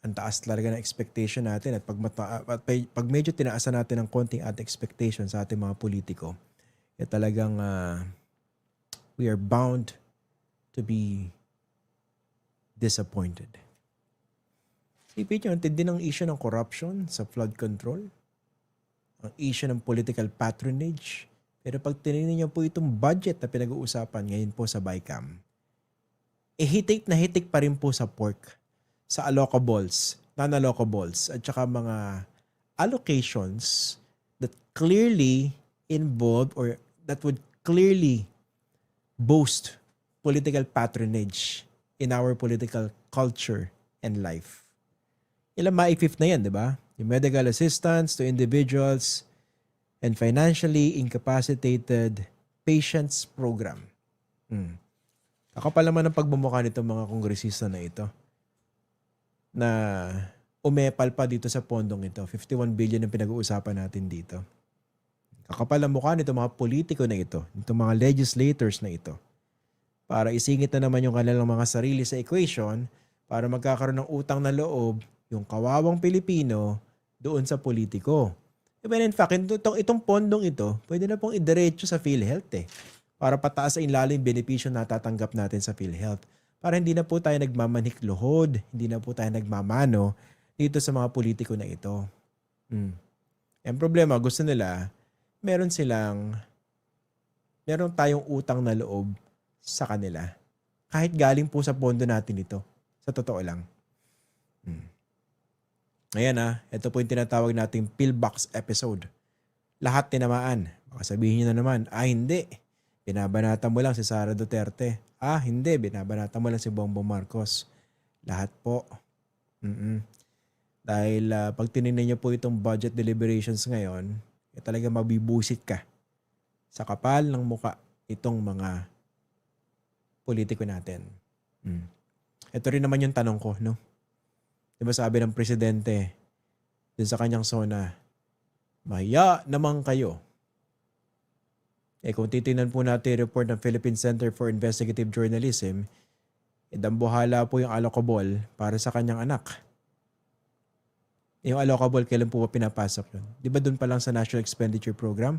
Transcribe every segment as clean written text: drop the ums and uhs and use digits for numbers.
ang taas talaga ng expectation natin at pag medyo tinaasan natin ng konting ating expectation sa ating mga politiko, talagang we are bound to be disappointed. Isipin nyo, ang tindi ng issue ng corruption sa flood control, ang issue ng political patronage. Pero pag tinignan niyo po itong budget na pinag-uusapan ngayon po sa BICAM, hitik na hitik pa rin po sa pork, sa allocables, non-allocables, at saka mga allocations that clearly involve or that would clearly boast political patronage in our political culture and life. Ilang maifif na yan, di ba? Yung medical assistance to individuals and financially incapacitated patients program. Kakapal naman ang pagmumukha nitong mga kongresista na ito na umepal pa dito sa pondong ito. 51 billion ang pinag-uusapan natin dito. Kakapal ang mukha nitong mga politiko na ito, nitong mga legislators na ito, para isingit na naman yung kanilang mga sarili sa equation para magkakaroon ng utang na loob yung kawawang Pilipino doon sa politiko. But in fact, itong pondong ito, pwede na pong idiretso sa PhilHealth para pataas sa ilalim benepisyo na tatanggap natin sa PhilHealth. Para hindi na po tayo nagmamanikluhod, hindi na po tayo nagmamano dito sa mga politiko na ito. Ang problema, gusto nila, meron tayong utang na loob sa kanila. Kahit galing po sa pondo natin ito. Sa totoo lang. Ayan ito po yung tinatawag nating pillbox episode. Lahat tinamaan. Baka sabihin nyo na naman, hindi. Binabanatan mo lang si Sara Duterte. Hindi. Binabanatan mo lang si Bongbong Marcos. Lahat po. Dahil pag tinignan nyo po itong budget deliberations ngayon, talaga mabibusit ka sa kapal ng muka itong mga politiko natin. Ito rin naman yung tanong ko, no? Diba sabi ng presidente dun sa kanyang SONA, mahiya naman kayo. Kung titingnan po natin yung report ng Philippine Center for Investigative Journalism, dambuhala po yung allocable para sa kanyang anak. Yung allocable, kailan po ba pinapasok yun? Di ba dun pa lang sa National Expenditure Program?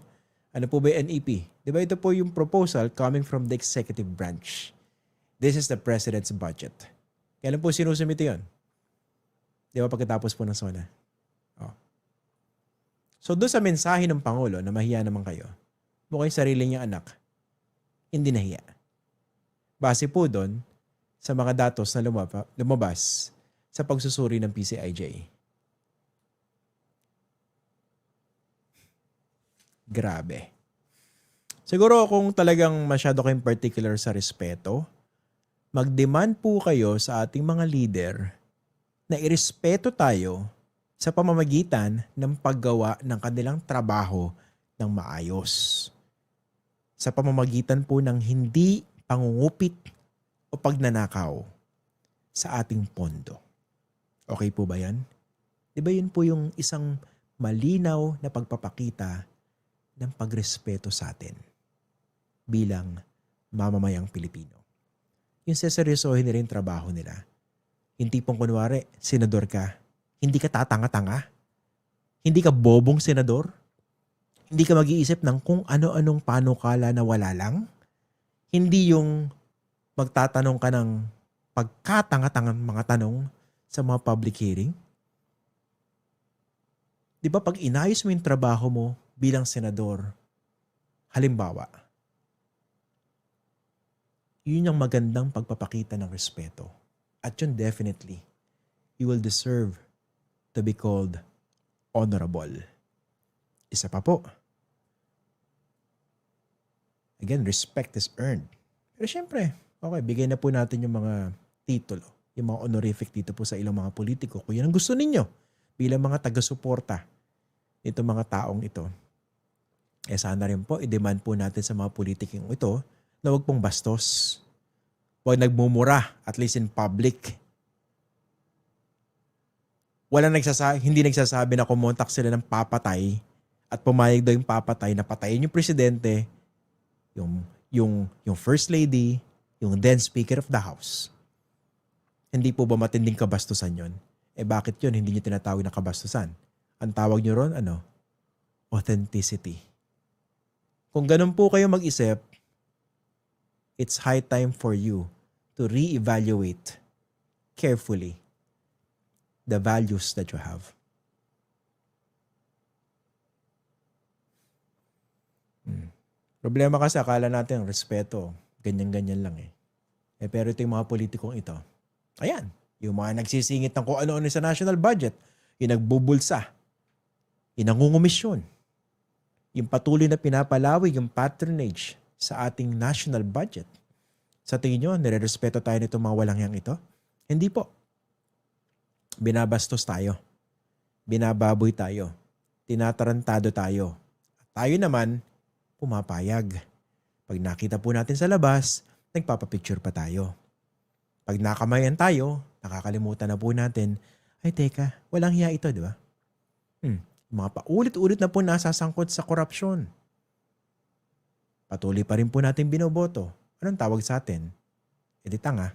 Ano po ba yung NEP? Di ba ito po yung proposal coming from the executive branch? This is the President's budget. Kailan po sinusumite yun? Di ba pagkatapos po ng SONA? So doon sa mensahe ng Pangulo na mahiya naman kayo, mukhang sarili niyang anak, hindi nahiya. Base po doon sa mga datos na lumabas sa pagsusuri ng PCIJ. Grabe. Siguro kung talagang masyado kayong particular sa respeto, mag-demand po kayo sa ating mga leader na irespeto tayo sa pamamagitan ng paggawa ng kanilang trabaho ng maayos. Sa pamamagitan po ng hindi pangungupit o pagnanakaw sa ating pondo. Okay po ba yan? Di ba yun po yung isang malinaw na pagpapakita ng pagrespeto sa atin bilang mamamayang Pilipino. Yung seseryosohin nila yung trabaho nila. Hindi pong kunwari, senador ka, hindi ka tatanga-tanga, hindi ka bobong senador, hindi ka mag-iisip ng kung ano-anong panukala na wala lang, hindi yung magtatanong ka ng pagkatanga-tangang mga tanong sa mga public hearing. Di ba pag inayos mo yung trabaho mo bilang senador, halimbawa, yun yung magandang pagpapakita ng respeto. At yun definitely, you will deserve to be called honorable. Isa pa po. Again, respect is earned. Pero syempre, okay, bigay na po natin yung mga titulo, yung mga honorific dito po sa ilang mga politiko. Kung yan ang gusto ninyo bilang mga taga-suporta nitong mga taong ito. Sana rin po, i-demand po natin sa mga politikong ito na huwag pong bastos. Huwag nagmumura, at least in public. Hindi nagsasabi na kumontak sila ng papatay at pumayag daw yung papatay na patayin yung presidente, yung first lady, yung then speaker of the house. Hindi po ba matinding kabastusan yon? Bakit yun hindi nyo tinatawag na kabastusan? Ang tawag nyo ron, authenticity. Kung ganun po kayo mag-isip, it's high time for you to reevaluate carefully the values that you have. Problema kasi akala natin respeto, ganyan-ganyan lang pero ito yung mga politikong ito. Ayan, yung mga nagsisingit ng kung ano-ano sa national budget, yung nagbubulsa, yung nangungumisyon, yung patuloy na pinapalawig yung patronage sa ating national budget. Sa tingin nyo, nire-respeto tayo nitong mga walang yang ito? Hindi po. Binabastos tayo. Binababoy tayo. Tinatarantado tayo. At tayo naman, pumapayag. Pag nakita po natin sa labas, nagpapapicture pa tayo. Pag nakamayan tayo, nakakalimutan na po natin, ay teka, walang hiya ito, di ba? Mga paulit-ulit na po nasasangkot sa korupsyon. Patuloy pa rin po natin binoboto. Anong tawag sa atin? Tanga.